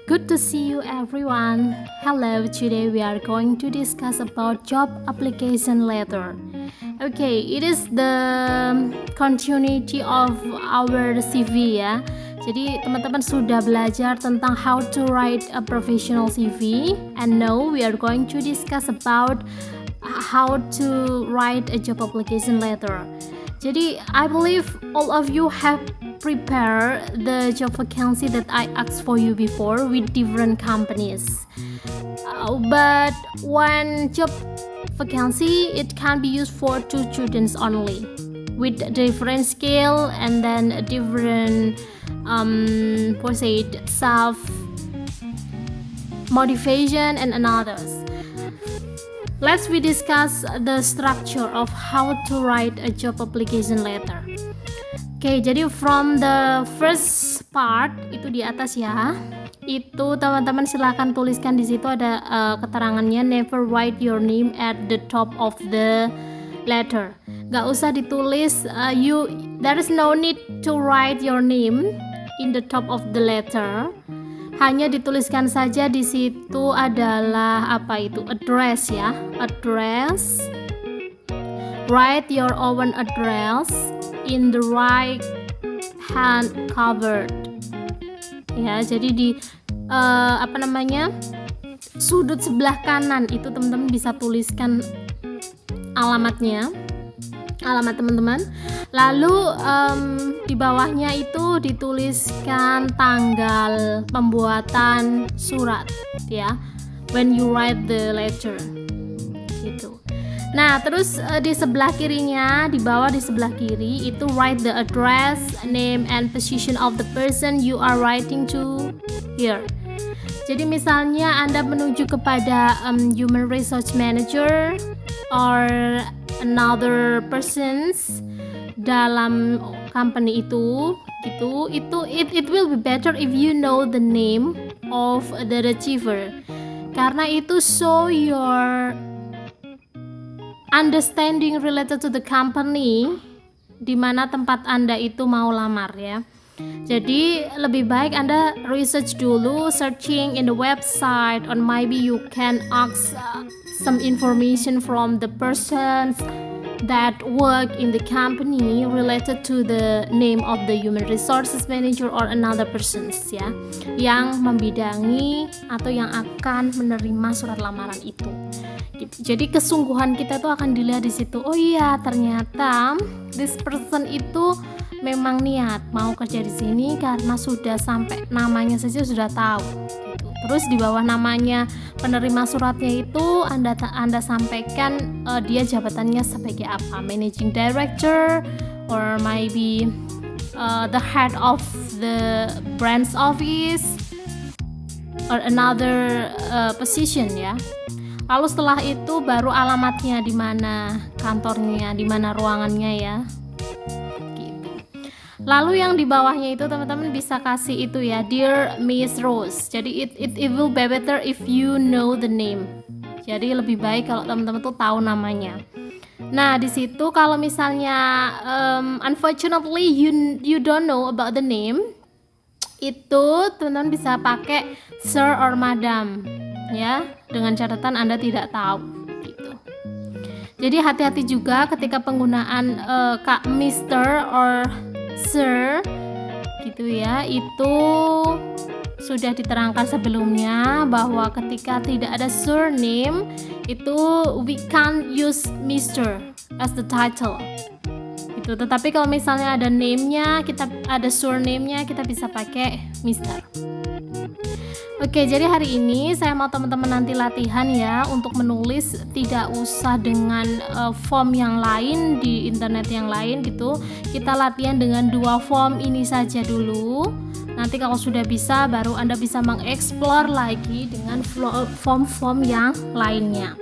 Good to see you everyone. Hello, today we are going to discuss about job application letter. Okay, it is the continuity of our CV ya. Jadi teman-teman sudah belajar tentang how to write a professional CV, and now we are going to discuss about how to write a job application letter. Jadi I believe all of you have prepared the job vacancy that I asked for you before with different companies. But one job vacancy, it can be used for 2 students only with different skill and then different self motivation and others. Let's we discuss the structure of how to write a job application letter. Oke, jadi from the first part itu di atas ya. Itu teman-teman silahkan tuliskan di situ ada keterangannya, never write your name at the top of the letter. Gak usah ditulis there is no need to write your name in the top of the letter. Hanya dituliskan saja di situ adalah address ya, address. Write your own address in the right hand covered. Ya, jadi di sudut sebelah kanan itu teman-teman bisa tuliskan alamatnya, alamat teman-teman. Lalu di bawahnya itu dituliskan tanggal pembuatan surat ya, when you write the letter gitu. Nah, terus di sebelah kirinya, di bawah di sebelah kiri itu write the address, name and position of the person you are writing to here. Jadi misalnya Anda menuju kepada human resource manager or another persons dalam company itu gitu, it will be better if you know the name of the receiver, karena itu show your understanding related to the company di mana tempat Anda itu mau lamar ya. Jadi lebih baik Anda research dulu, searching in the website, or maybe you can ask some information from the persons that work in the company related to the name of the human resources manager or another persons ya, yang membidangi atau yang akan menerima surat lamaran itu. Jadi kesungguhan kita tuh akan dilihat di situ. Oh iya, ternyata this person itu memang niat mau kerja di sini karena sudah sampai namanya saja sudah tahu. Gitu. Terus di bawah namanya penerima suratnya itu Anda sampaikan dia jabatannya sebagai apa, managing director or maybe the head of the branch office or another position ya. Lalu setelah itu baru alamatnya di mana kantornya, di mana ruangannya ya. Gitu. Lalu yang di bawahnya itu teman-teman bisa kasih itu ya, Dear Miss Rose. Jadi it will be better if you know the name. Jadi lebih baik kalau teman-teman tuh tahu namanya. Nah, di situ kalau misalnya unfortunately you don't know about the name, itu teman-teman bisa pakai sir or madam ya, dengan catatan Anda tidak tahu gitu. Jadi hati-hati juga ketika penggunaan Kak, Mr. or Sir gitu ya. Itu sudah diterangkan sebelumnya bahwa ketika tidak ada surname itu we can't use Mr. as the title gitu. Tetapi kalau misalnya ada name-nya, kita ada surname-nya, kita bisa pakai Mr. Oke, jadi hari ini saya mau teman-teman nanti latihan ya untuk menulis, tidak usah dengan form yang lain di internet yang lain gitu. Kita latihan dengan 2 form ini saja dulu. Nanti kalau sudah bisa baru Anda bisa mengeksplor lagi dengan form-form yang lainnya.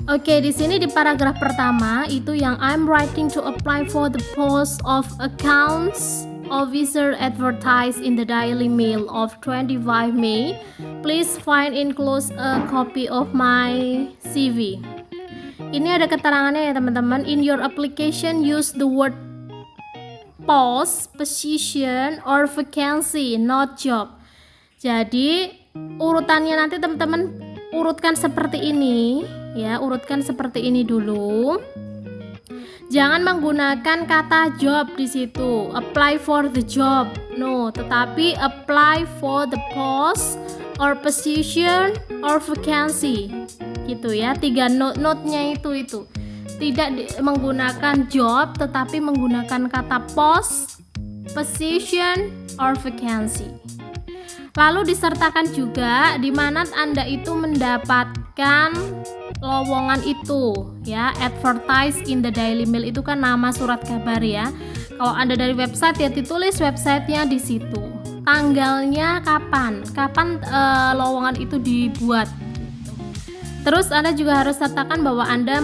Oke, di sini di paragraf pertama itu yang I'm writing to apply for the post of accounts officer advertised in the Daily Mail of 25 May. Please find enclosed a copy of my CV. Ini ada keterangannya ya teman-teman. In your application use the word post, position, or vacancy, not job. Jadi urutannya nanti teman-teman urutkan seperti ini ya, urutkan seperti ini dulu. Jangan menggunakan kata job di situ, apply for the job. No, tetapi apply for the post or position or vacancy. Gitu ya. 3 note-nya itu. Tidak menggunakan job tetapi menggunakan kata post, position or vacancy. Lalu disertakan juga di mana Anda itu mendapatkan lowongan itu ya, advertise in the Daily Mail itu kan nama surat kabar ya. Kalau Anda dari website ya ditulis websitenya di situ. Tanggalnya kapan lowongan itu dibuat gitu. Terus Anda juga harus sertakan bahwa Anda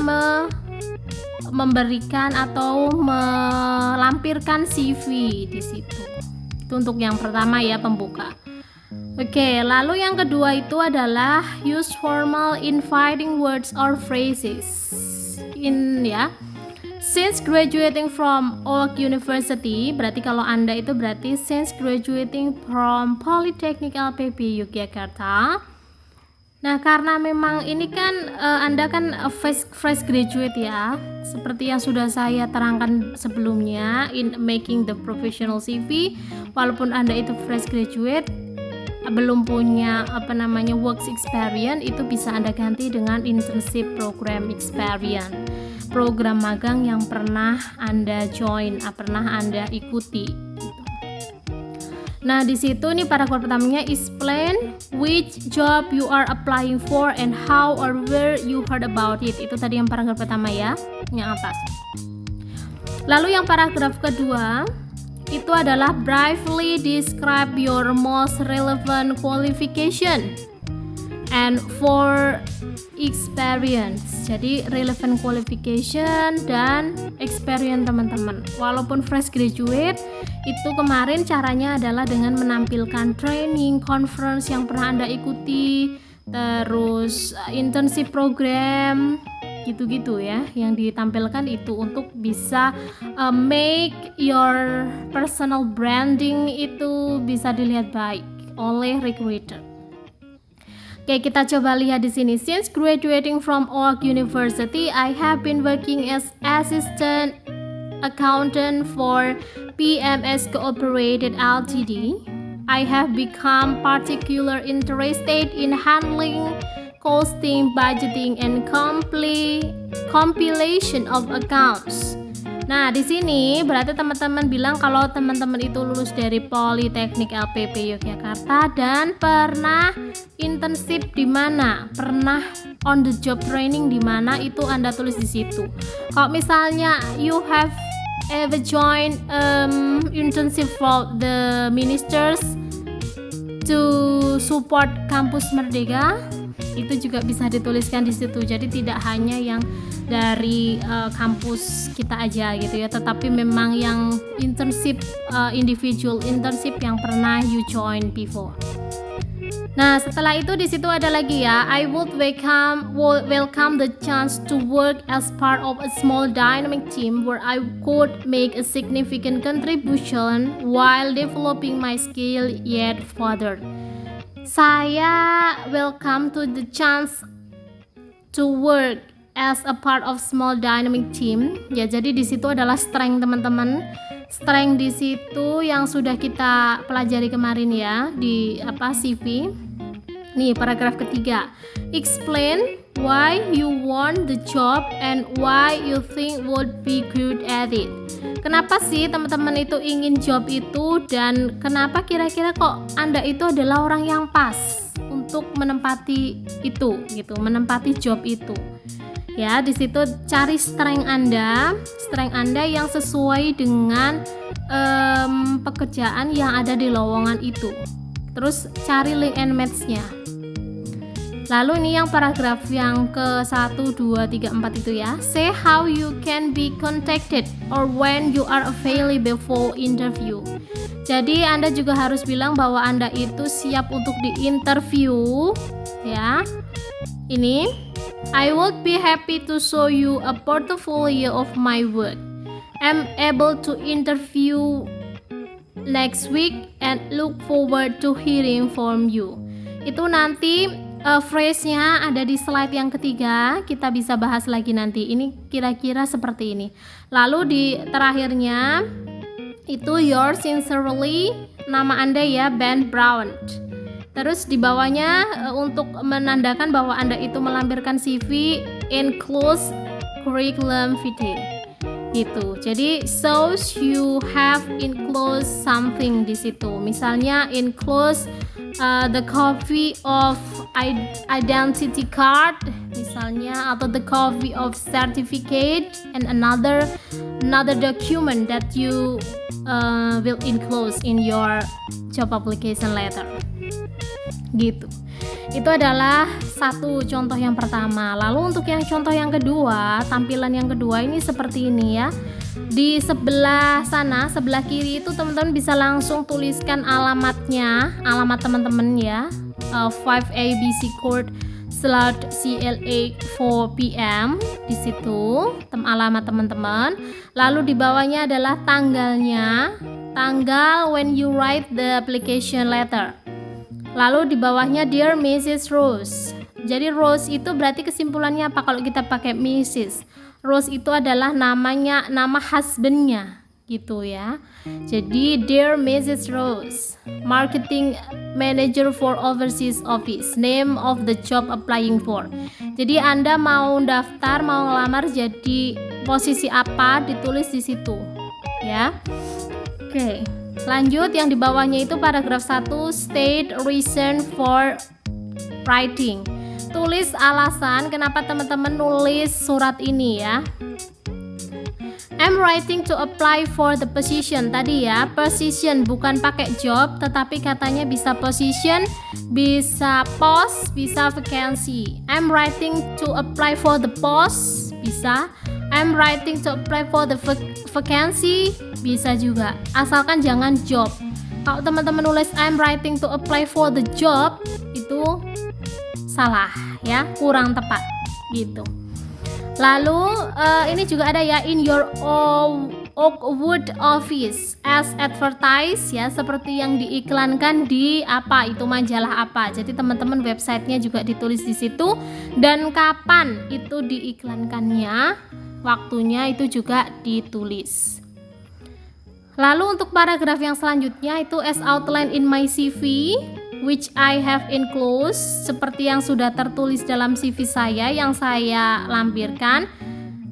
memberikan atau melampirkan CV di situ. Itu untuk yang pertama ya, pembuka. Oke, lalu yang kedua itu adalah use formal inviting words or phrases. Since graduating from Oak University, berarti kalau Anda itu berarti since graduating from Polytechnic LPB Yogyakarta. Nah, karena memang ini kan Anda kan fresh graduate ya, seperti yang sudah saya terangkan sebelumnya in making the professional CV. Walaupun Anda itu fresh graduate, belum punya works experience, itu bisa Anda ganti dengan internship program experience, program magang yang pernah Anda join, pernah Anda ikuti gitu. Nah, di situ nih paragraf pertamanya explain which job you are applying for and how or where you heard about it. Itu tadi yang paragraf pertama ya, yang atas. Lalu yang paragraf kedua itu adalah briefly describe your most relevant qualification and for experience. Jadi relevant qualification dan experience teman-teman. Walaupun fresh graduate, itu kemarin caranya adalah dengan menampilkan training, conference yang pernah Anda ikuti, terus internship program, gitu-gitu ya, yang ditampilkan itu untuk bisa make your personal branding itu bisa dilihat baik oleh recruiter. Oke, kita coba lihat di sini. Since graduating from Oak University, I have been working as assistant accountant for PMS Cooperated Ltd. I have become particularly interested in handling costing, budgeting, and compilation of accounts. Nah, di sini berarti teman-teman bilang kalau teman-teman itu lulus dari Politeknik LPP Yogyakarta dan pernah internship di mana, pernah on the job training di mana, itu Anda tulis di situ. Kalau misalnya you have ever joined internship for the ministers to support kampus Merdeka, itu juga bisa dituliskan di situ. Jadi tidak hanya yang dari kampus kita aja gitu ya, tetapi memang yang internship, individual internship yang pernah you join before. Nah, setelah itu di situ ada lagi ya, I would welcome the chance to work as part of a small dynamic team where I could make a significant contribution while developing my skill yet further. Saya welcome to the chance to work as a part of small dynamic team. Ya, jadi di situ adalah strength teman-teman. Strength di situ yang sudah kita pelajari kemarin ya di CV. Nih, paragraf ketiga. Explain why you want the job and why you think would be good at it. Kenapa sih teman-teman itu ingin job itu dan kenapa kira-kira kok Anda itu adalah orang yang pas untuk menempati itu gitu, menempati job itu. Ya, di situ cari strength Anda yang sesuai dengan pekerjaan yang ada di lowongan itu. Terus cari link and match-nya. Lalu ini yang paragraf yang ke 1, 2, 3, 4 itu ya. Say how you can be contacted or when you are available for interview. Jadi Anda juga harus bilang bahwa Anda itu siap untuk diinterview ya. Ini, I would be happy to show you a portfolio of my work. I'm able to interview next week and look forward to hearing from you. Itu nanti phrase-nya ada di slide yang ketiga, kita bisa bahas lagi nanti. Ini kira-kira seperti ini. Lalu di terakhirnya itu yours sincerely, nama Anda ya, Ben Brown. Terus di bawahnya untuk menandakan bahwa Anda itu melampirkan CV, includes curriculum vitae. Gitu. Jadi shows you have enclosed something di situ. Misalnya enclose the copy of identity card misalnya, atau the copy of certificate and another document that you will enclose in your job application letter. Gitu. Itu adalah satu contoh yang pertama. Lalu untuk yang contoh yang kedua, tampilan yang kedua ini seperti ini ya. Di sebelah sana, sebelah kiri itu teman-teman bisa langsung tuliskan alamatnya, alamat teman-teman ya. 5 ABC Court CLA 4 PM di situ alamat teman-teman. Lalu di bawahnya adalah tanggalnya, tanggal when you write the application letter. Lalu di bawahnya Dear Mrs. Rose. Jadi Rose itu berarti kesimpulannya apa kalau kita pakai Mrs. Rose itu adalah namanya, nama husbandnya gitu ya. Jadi Dear Mrs. Rose, Marketing Manager for Overseas Office, name of the job applying for. Jadi Anda mau daftar, mau ngelamar jadi posisi apa, ditulis di situ ya. Oke. Lanjut yang di bawahnya itu paragraf 1, state reason for writing. Tulis alasan kenapa teman-teman nulis surat ini ya. I'm writing to apply for the position. Tadi ya, position bukan pakai job, tetapi katanya bisa position, bisa post, bisa vacancy. I'm writing to apply for the post, bisa. I'm writing to apply for the vacancy, bisa juga. Asalkan jangan job. Kalau teman-teman nulis I'm writing to apply for the job, itu salah ya, kurang tepat gitu. Lalu ini juga ada ya, in your Oakwood office as advertised ya, seperti yang diiklankan di apa itu, majalah apa. Jadi teman-teman websitenya juga ditulis di situ dan kapan itu diiklankannya, waktunya itu juga ditulis. Lalu untuk paragraf yang selanjutnya itu as outlined in my CV which I have enclosed, seperti yang sudah tertulis dalam CV saya yang saya lampirkan.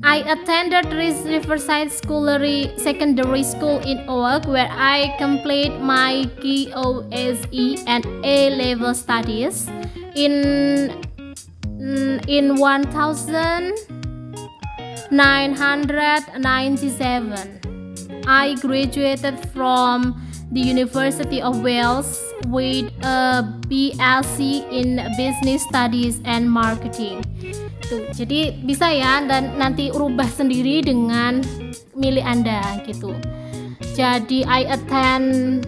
I attended Riverside Secondary School in Oak where I complete my GOSE and A-level studies in 1997. I graduated from the University of Wales with a BSc in Business Studies and Marketing. Tuh, jadi bisa ya, dan nanti rubah sendiri dengan milih Anda gitu. Jadi I attend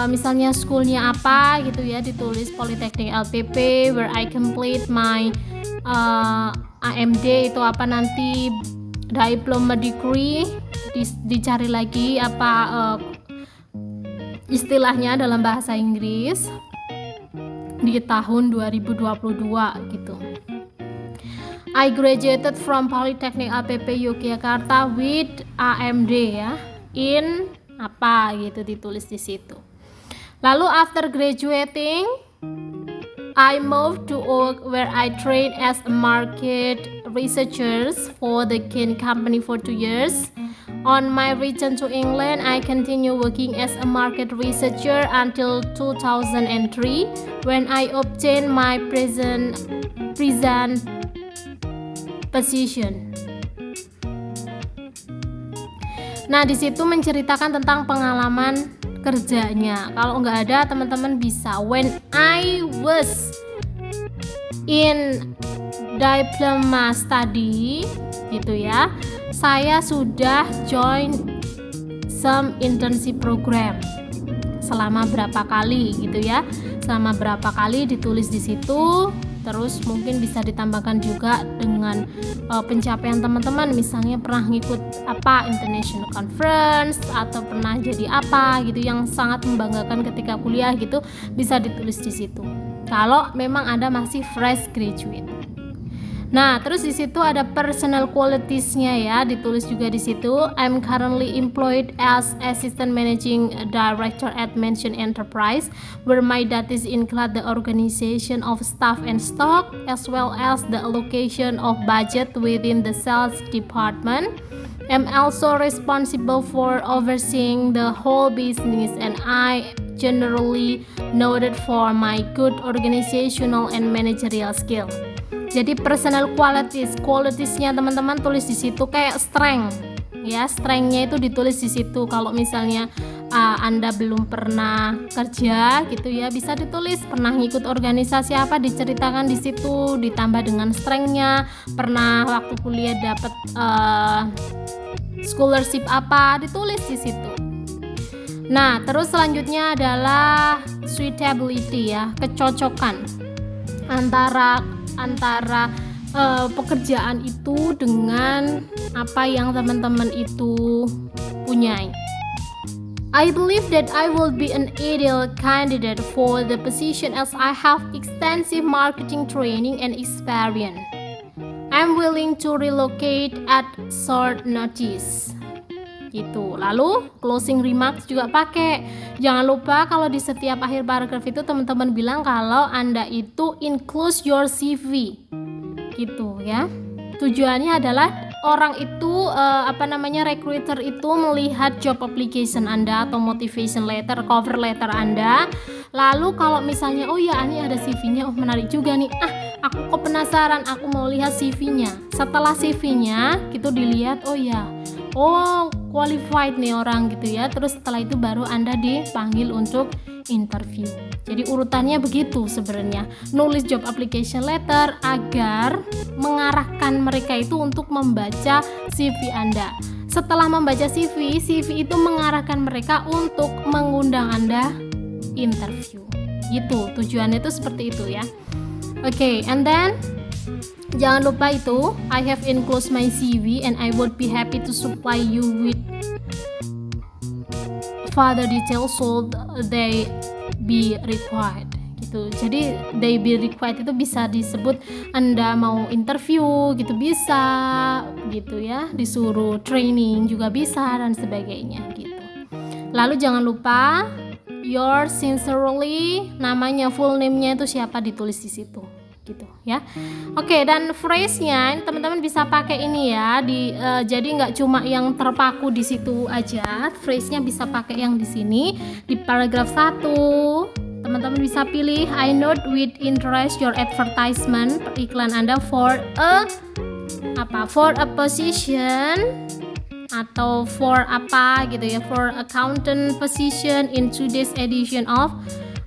misalnya schoolnya apa gitu ya, ditulis Politeknik LPP where I complete my AMD itu apa nanti, diploma degree, dicari lagi apa istilahnya dalam bahasa Inggris di tahun 2022 gitu. I graduated from Polytechnic LPP Yogyakarta with AMD ya, in apa gitu ditulis di situ. Lalu after graduating I moved to Oak where I trained as a market researcher for the Kin company for 2 years. On my return to England, I continue working as a market researcher until 2003 when I obtained my present position. Nah, di situ menceritakan tentang pengalaman kerjanya. Kalau nggak ada, teman-teman bisa when I was in diploma study gitu ya. Saya sudah join some internship program selama berapa kali gitu ya. Selama berapa kali ditulis di situ Terus mungkin bisa ditambahkan juga dengan pencapaian teman-teman, misalnya pernah ngikut apa international conference atau pernah jadi apa gitu yang sangat membanggakan ketika kuliah gitu, bisa ditulis di situ. Kalau memang Anda masih fresh graduate. Nah, terus di situ ada personal qualities-nya ya, ditulis juga di situ. I'm currently employed as assistant managing director at mentioned enterprise, where my duties include the organization of staff and stock, as well as the allocation of budget within the sales department. I'm also responsible for overseeing the whole business, and I generally noted for my good organizational and managerial skill. Jadi personal qualities-nya teman-teman tulis di situ kayak strength. Ya, strength-nya itu ditulis di situ. Kalau misalnya Anda belum pernah kerja gitu ya, bisa ditulis pernah ngikut organisasi apa, diceritakan di situ, ditambah dengan strength-nya, pernah waktu kuliah dapat scholarship apa, ditulis di situ. Nah, terus selanjutnya adalah suitability ya, kecocokan antara pekerjaan itu dengan apa yang teman-teman itu punyai. I believe that I will be an ideal candidate for the position as I have extensive marketing training and experience. I'm willing to relocate at short notice. Gitu. Lalu closing remarks juga pakai. Jangan lupa kalau di setiap akhir paragraf itu teman-teman bilang kalau Anda itu include your CV. Gitu ya. Tujuannya adalah orang itu recruiter itu melihat job application Anda atau motivation letter, cover letter Anda. Lalu kalau misalnya oh ya ini ada CV-nya, oh menarik juga nih. Aku kok penasaran, aku mau lihat CV-nya. Setelah CV-nya gitu dilihat, oh qualified nih orang gitu ya. Terus setelah itu baru Anda dipanggil untuk interview. Jadi urutannya begitu sebenarnya. Nulis job application letter agar mengarahkan mereka itu untuk membaca CV Anda. Setelah membaca CV itu mengarahkan mereka untuk mengundang Anda interview. Gitu. Tujuannya itu seperti itu ya. Oke, and then jangan lupa itu I have enclosed my CV and I would be happy to supply you with further details so they be required gitu. Jadi they be required itu bisa disebut Anda mau interview gitu bisa gitu ya, disuruh training juga bisa dan sebagainya gitu. Lalu jangan lupa your sincerely, namanya full name-nya itu siapa ditulis di situ gitu ya. Oke, dan phrase-nya teman-teman bisa pakai ini ya jadi nggak cuma yang terpaku di situ aja, phrase-nya bisa pakai yang di sini di paragraf 1. Teman-teman bisa pilih I note with interest your advertisement, iklan Anda for a position atau for apa gitu ya, for accountant position in today's edition of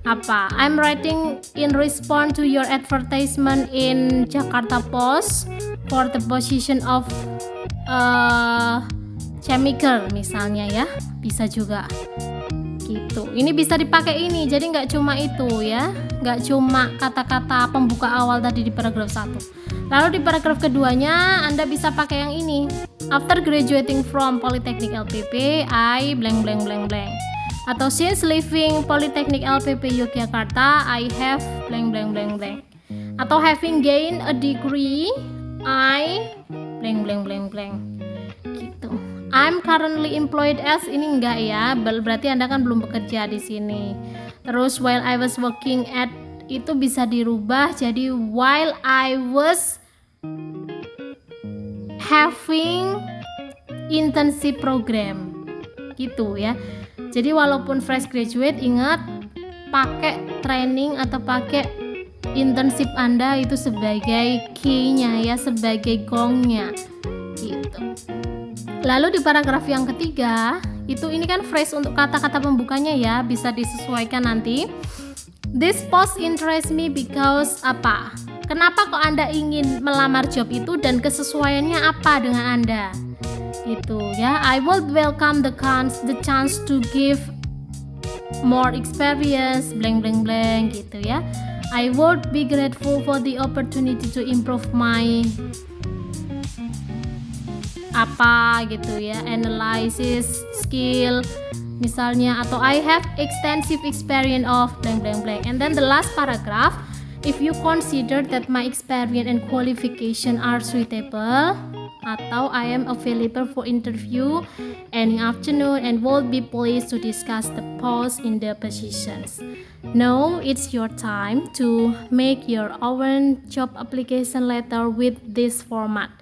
apa. I'm writing in response to your advertisement in Jakarta Post for the position of chemical misalnya ya, bisa juga gitu. Ini bisa dipakai ini, jadi nggak cuma itu ya, nggak cuma kata-kata pembuka awal tadi di paragraf 1. Lalu di paragraf keduanya Anda bisa pakai yang ini. After graduating from Polytechnic LPP, I blank blank blank blank. Atau since leaving Polytechnic LPP Yogyakarta, I have blank blank blank blank. Atau having gained a degree, I blank blank blank blank. Gitu. I'm currently employed as, ini enggak ya, berarti Anda kan belum bekerja di sini. Terus while I was working at, itu bisa dirubah jadi while I was having internship program. Gitu ya. Jadi walaupun fresh graduate, ingat pakai training atau pakai internship Anda itu sebagai key-nya ya, sebagai gongnya gitu. Lalu di paragraf yang ketiga itu ini kan phrase untuk kata-kata pembukanya ya, bisa disesuaikan nanti. This post interests me because apa? Kenapa kok Anda ingin melamar job itu dan kesesuaiannya apa dengan Anda? Gitu ya. I would welcome the chance to give more experience blank blank blank gitu ya. I would be grateful for the opportunity to improve my apa gitu ya, analysis skill misalnya, atau I have extensive experience of blank blank blank. And then the last paragraph, if you consider that my experience and qualification are suitable, atau I am available for interview any afternoon and will be pleased to discuss the post in the positions. Now it's your time to make your own job application letter with this format.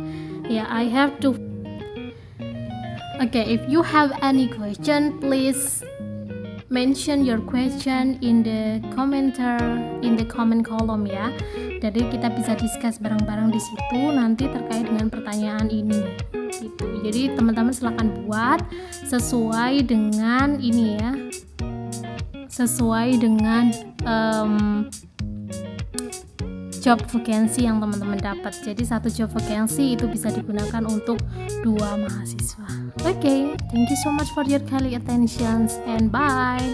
Yeah, I have to. Okay, if you have any question, please mention your question in the comment column ya. Jadi kita bisa discuss bareng-bareng di situ nanti terkait dengan pertanyaan ini gitu. Jadi teman-teman silakan buat sesuai dengan ini ya. Sesuai dengan job vacancy yang teman-teman dapat. Jadi satu job vacancy itu bisa digunakan untuk 2 mahasiswa. Okay, thank you so much for your kind attention and bye.